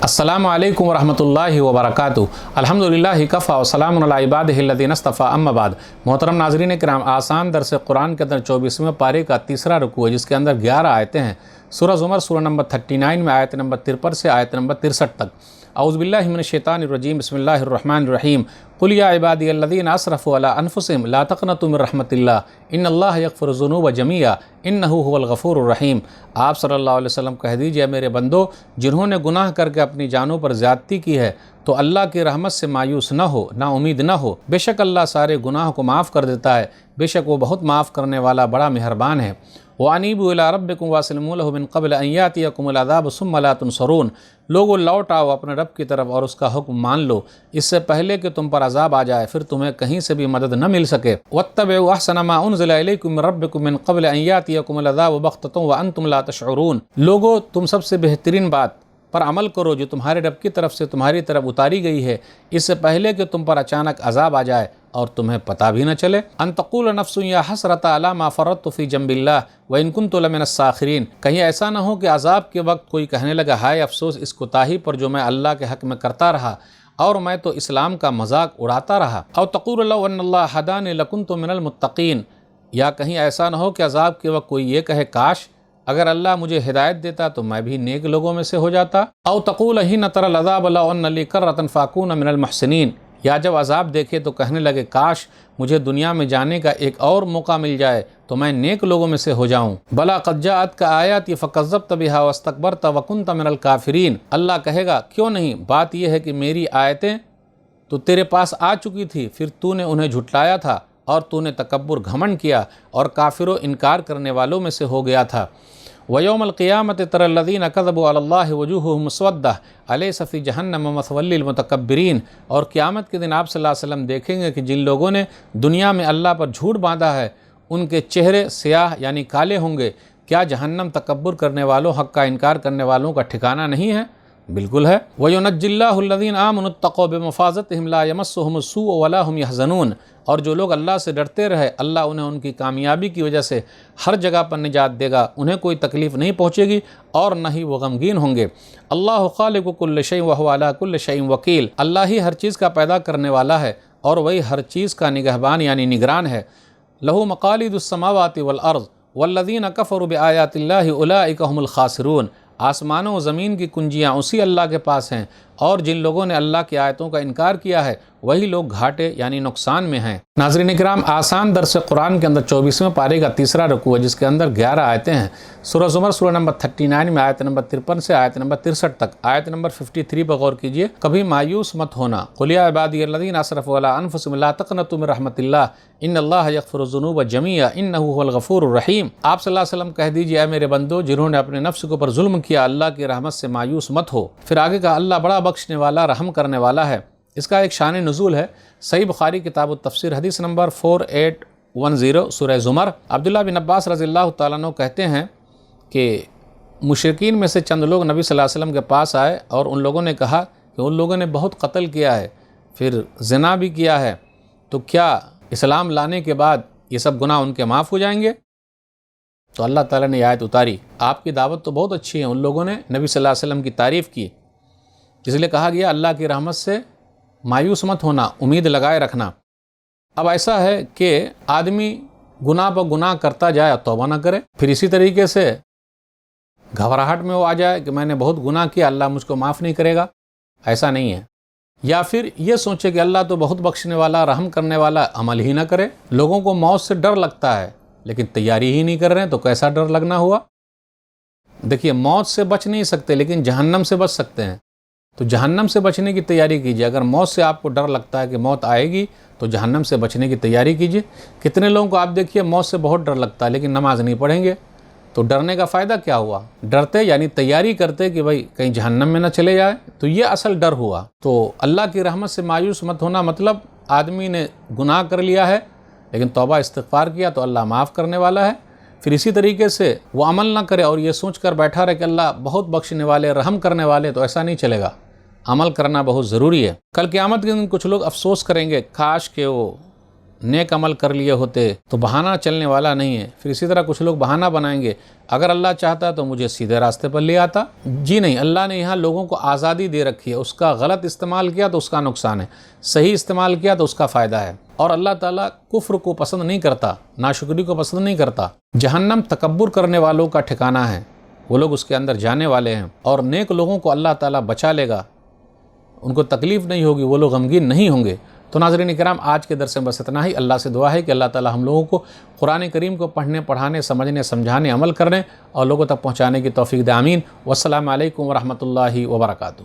السلام علیکم ورحمۃ اللہ وبرکاتہ۔ الحمدللہ کفا وسلام علی عبادہ الذین اصطفیٰ اما بعد۔ محترم ناظرین کرام، آسان درس قرآن کے اندر 24ویں پارے کا تیسرا رکوع ہے، جس کے اندر 11 آیتیں ہیں۔ سورہ زمر سورہ نمبر 39 میں آیت نمبر 53 سے آیت نمبر 63 تک۔ اعوذ باللہ من الشیطان الرجیم، بسم اللہ الرحمن الرحیم۔ قل یا عبادی الذین اسرفوا علی انفسہم لا تقنطوا من رحمۃ اللہ ان اللہ یغفر الذنوب جمیعا انہ هو الغفور الرحیم۔ آپ صلی اللہ علیہ وسلم کہہ دیجئے، میرے بندو، جنہوں نے گناہ کر کے اپنی جانوں پر زیادتی کی ہے تو اللہ کی رحمت سے مایوس نہ ہو، نا امید نہ ہو۔ بے شک اللہ سارے گناہ کو معاف کر دیتا ہے، بے شک وہ بہت معاف کرنے والا بڑا مہربان ہے۔ وَأَنِيبُوا إِلَىٰ رَبِّكُمْ وَأَسْلِمُوا لَهُ مِن قَبْلِ أَن يَأْتِيَكُمُ الْعَذَابُ ثُمَّ لَا تُنصَرُونَ۔ لوگو لوٹ آؤ اپنے رب کی طرف اور اس کا حکم مان لو، اس سے پہلے کہ تم پر عذاب آ جائے، پھر تمہیں کہیں سے بھی مدد نہ مل سکے۔ وَاتَّبِعُوا أَحْسَنَ مَا أُنزِلَ إِلَيْكُم مِّن رَّبِّكُم مِّن قَبْلِ أَن يَأْتِيَكُمُ الْعَذَابُ بَغْتَةً وَأَنتُمْ لَا تَشْعُرُونَ۔ لوگو تم سب سے بہترین بات پر عمل کرو جو تمہارے رب کی طرف سے تمہاری طرف اتاری گئی ہے، اس سے پہلے کہ تم پر اچانک عذاب آ جائے اور تمہیں پتہ بھی نہ چلے۔ ان تقول نفس یا حسرۃ علی ما فرطت فی جنب اللہ وان کنت لمن الساخرین۔ کہیں ایسا نہ ہو کہ عذاب کے وقت کوئی کہنے لگا، ہائے افسوس اس کوتاہی پر جو میں اللہ کے حق میں کرتا رہا اور میں تو اسلام کا مذاق اڑاتا رہا۔ او تقول لو ان اللہ ہدانی لکنت من المتقین۔ یا کہیں ایسا نہ ہو کہ عذاب کے وقت کوئی یہ کہے، کاش اگر اللہ مجھے ہدایت دیتا تو میں بھی نیک لوگوں میں سے ہو جاتا۔ او تقول حین تری العذاب لو ان لی کرۃ فاکون من المحسنین۔ یا جب عذاب دیکھے تو کہنے لگے، کاش مجھے دنیا میں جانے کا ایک اور موقع مل جائے تو میں نیک لوگوں میں سے ہو جاؤں۔ بلا قد جاءتک آیاتی فکذبت بہا واستکبرت وکنت من الکافرین۔ اللہ کہے گا، کیوں نہیں، بات یہ ہے کہ میری آیتیں تو تیرے پاس آ چکی تھی، پھر تو نے انہیں جھٹلایا تھا اور تو نے تکبر گھمنڈ کیا اور کافر و انکار کرنے والوں میں سے ہو گیا تھا۔ وَيَوْمَ الْقِيَامَةِ تَرَى الَّذِينَ كَذَبُوا عَلَى اللَّهِ وُجُوهُهُمْ مُسْوَدَّةٌ أَلَيْسَ فِي جَهَنَّمَ مَثْوًى لِلْمُتَكَبِّرِينَ۔ اور قیامت کے دن آپ صلی اللہ علیہ وسلم دیکھیں گے کہ جن لوگوں نے دنیا میں اللہ پر جھوٹ باندھا ہے ان کے چہرے سیاہ یعنی کالے ہوں گے۔ کیا جہنم تکبر کرنے والوں، حق کا انکار کرنے والوں کا ٹھکانہ نہیں ہے؟ بالکل ہے۔ وَيُنَجِّي اللَّهُ الَّذِينَ آمَنُوا اتَّقَوْا بِمَفَازَتِهِمْ لَا يَمَسُّهُمُ السُّوءُ وَلَا هُمْ يَحْزَنُونَ۔ اور جو لوگ اللہ سے ڈرتے رہے، اللہ انہیں ان کی کامیابی کی وجہ سے ہر جگہ پر نجات دے گا، انہیں کوئی تکلیف نہیں پہنچے گی اور نہ ہی وہ غمگین ہوں گے۔ اللہ خالق کل شیء وہو علی کل شیء وکیل۔ اللہ ہی ہر چیز کا پیدا کرنے والا ہے اور وہی ہر چیز کا نگہبان یعنی نگران ہے۔ لہ مقالید السماوات والارض والذین کفروا بآیات اللہ اولئک هم الخاسرون۔ آسمانوں و زمین کی کنجیاں اسی اللہ کے پاس ہیں اور جن لوگوں نے اللہ کی آیتوں کا انکار کیا ہے وہی لوگ گھاٹے یعنی نقصان میں ہیں۔ ناظرین اکرام، آسان درس قرآن کے اندر 24ویں پارے کا تیسرا رکوع ہے، جس کے اندر 11 آیتیں ہیں۔ سورہ زمر سورہ نمبر 39 میں آیت نمبر 53 سے آیت نمبر 63 تک۔ آیت نمبر 53 پر غور کیجئے، کبھی مایوس مت ہونا۔ قل یا عبادی الذین اسرفوا علی انفسہم لا تقنطوا من رحمۃ اللہ ان اللہ یغفر الذنوب جمیعا انہ هو الغفور الرحیم۔ آپ صلی اللہ علیہ وسلم کہہ دیجئے، اے میرے بندو، جنہوں نے اپنے نفس کے اوپر ظلم کیا، اللہ کی رحمت سے مایوس مت ہو۔ پھر آگے کہا، اللہ بڑا بخشنے والا، رحم کرنے والا ہے۔ اس کا ایک شان نزول ہے، صحیح بخاری کتاب التفسیر حدیث نمبر 4810 سورہ زمر۔ عبداللہ بن عباس رضی اللہ تعالیٰ عنہ کہتے ہیں کہ مشرکین میں سے چند لوگ نبی صلی اللہ علیہ وسلم کے پاس آئے اور ان لوگوں نے کہا کہ ان لوگوں نے بہت قتل کیا ہے، پھر زنا بھی کیا ہے، تو کیا اسلام لانے کے بعد یہ سب گناہ ان کے معاف ہو جائیں گے؟ تو اللہ تعالیٰ نے یہ آیت اتاری، آپ کی دعوت تو بہت اچھی ہے۔ ان لوگوں نے نبی صلی اللہ علیہ وسلم کی تعریف کی، اس لیے کہا گیا اللہ کی رحمت سے مایوس مت ہونا، امید لگائے رکھنا۔ اب ایسا ہے کہ آدمی گناہ پر گناہ کرتا جائے اور توبہ نہ کرے، پھر اسی طریقے سے گھبراہٹ میں وہ آ جائے کہ میں نے بہت گناہ کیا، اللہ مجھ کو معاف نہیں کرے گا، ایسا نہیں ہے۔ یا پھر یہ سوچے کہ اللہ تو بہت بخشنے والا، رحم کرنے والا، عمل ہی نہ کرے۔ لوگوں کو موت سے ڈر لگتا ہے لیکن تیاری ہی نہیں کر رہے ہیں، تو کیسا ڈر لگنا ہوا؟ دیکھیے، موت سے بچ نہیں سکتے لیکن جہنم سے بچ سکتے ہیں، تو جہنم سے بچنے کی تیاری کیجیے۔ اگر موت سے آپ کو ڈر لگتا ہے کہ موت آئے گی تو جہنم سے بچنے کی تیاری کیجیے۔ کتنے لوگوں کو آپ دیکھیے موت سے بہت ڈر لگتا ہے لیکن نماز نہیں پڑھیں گے، تو ڈرنے کا فائدہ کیا ہوا؟ ڈرتے یعنی تیاری کرتے کہ بھائی کہیں جہنم میں نہ چلے جائے، تو یہ اصل ڈر ہوا۔ تو اللہ کی رحمت سے مایوس مت ہونا مطلب آدمی نے گناہ کر لیا ہے لیکن توبہ استغفار کیا تو اللہ معاف کرنے والا ہے، پھر اسی طریقے سے وہ عمل نہ کرے اور یہ سوچ کر بیٹھا رہے کہ اللہ بہت بخشنے والے، رحم کرنے والے، تو ایسا نہیں چلے گا۔ عمل کرنا بہت ضروری ہے۔ کل قیامت کے دن کچھ لوگ افسوس کریں گے، کاش کہ وہ نیک عمل کر لیے ہوتے تو بہانہ چلنے والا نہیں ہے۔ پھر اسی طرح کچھ لوگ بہانہ بنائیں گے، اگر اللہ چاہتا تو مجھے سیدھے راستے پر لے آتا۔ جی نہیں، اللہ نے یہاں لوگوں کو آزادی دے رکھی ہے، اس کا غلط استعمال کیا تو اس کا نقصان ہے، صحیح استعمال کیا تو اس کا فائدہ ہے۔ اور اللہ تعالیٰ کفر کو پسند نہیں کرتا، ناشکری کو پسند نہیں کرتا۔ جہنم تکبر کرنے والوں کا ٹھکانہ ہے، وہ لوگ اس کے اندر جانے والے ہیں، اور نیک لوگوں کو اللہ تعالیٰ بچا لے گا، ان کو تکلیف نہیں ہوگی، وہ لوگ غمگین نہیں ہوں گے۔ تو ناظرین کرام، آج کے درس میں بس اتنا ہی۔ اللہ سے دعا ہے کہ اللہ تعالیٰ ہم لوگوں کو قرآن کریم کو پڑھنے، پڑھانے، سمجھنے، سمجھانے، عمل کرنے اور لوگوں تک پہنچانے کی توفیق دے۔ آمین۔ والسلام علیکم ورحمۃ اللہ وبرکاتہ۔